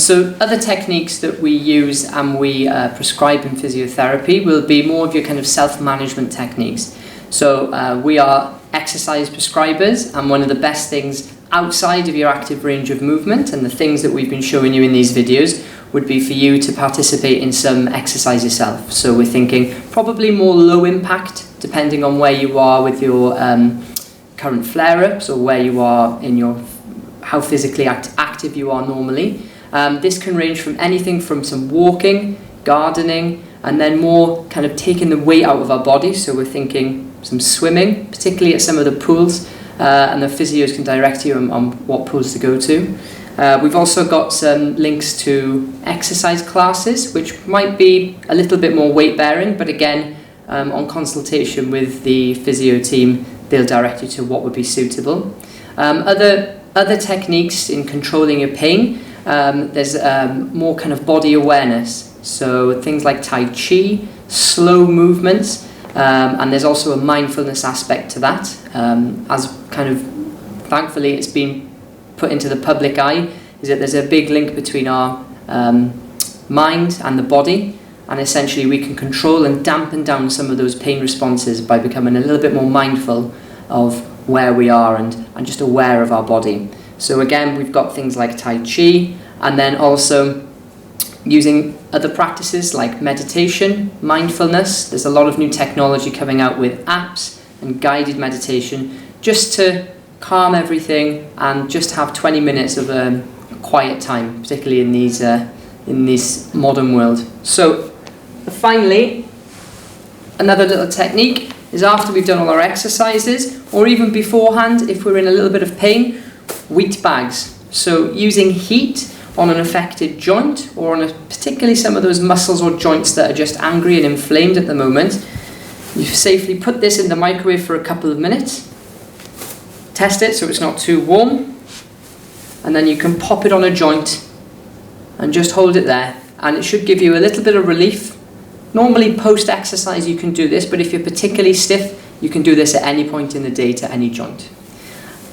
So other techniques that we use and we prescribe in physiotherapy will be more of your kind of self-management techniques. So we are exercise prescribers, and one of the best things outside of your active range of movement and the things that we've been showing you in these videos would be for you to participate in some exercise yourself. So we're thinking probably more low impact, depending on where you are with your current flare-ups or where you are in your how physically active you are normally. This can range from anything from some walking, gardening, and then more kind of taking the weight out of our body. So we're thinking some swimming, particularly at some of the pools, and the physios can direct you on what pools to go to. We've also got some links to exercise classes, which might be a little bit more weight bearing, but again, on consultation with the physio team, they'll direct you to what would be suitable. Other techniques in controlling your pain, there's more kind of body awareness. So things like Tai Chi, slow movements, and there's also a mindfulness aspect to that. As kind of, thankfully, it's been put into the public eye, is that there's a big link between our mind and the body, and essentially we can control and dampen down some of those pain responses by becoming a little bit more mindful of where we are and just aware of our body. So again, we've got things like Tai Chi, and then also using other practices like meditation, mindfulness. There's a lot of new technology coming out with apps and guided meditation just to calm everything and just have 20 minutes of a quiet time, particularly in this modern world. So finally, another little technique is after we've done all our exercises, or even beforehand if we're in a little bit of pain, wheat bags. So using heat on an affected joint or on particularly some of those muscles or joints that are just angry and inflamed at the moment, you safely put this in the microwave for a couple of minutes. Test it so it's not too warm, and then you can pop it on a joint and just hold it there, and it should give you a little bit of relief. Normally post-exercise you can do this, but if you're particularly stiff, you can do this at any point in the day to any joint.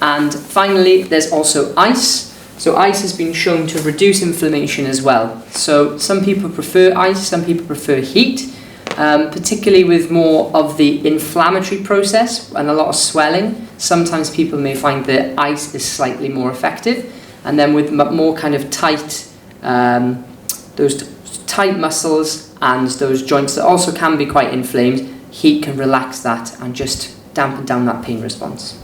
And finally, there's also ice. So ice has been shown to reduce inflammation as well. So some people prefer ice, some people prefer heat, particularly with more of the inflammatory process and a lot of swelling. Sometimes people may find that ice is slightly more effective, and then with more kind of tight, those tight muscles and those joints that also can be quite inflamed, heat can relax that and just dampen down that pain response.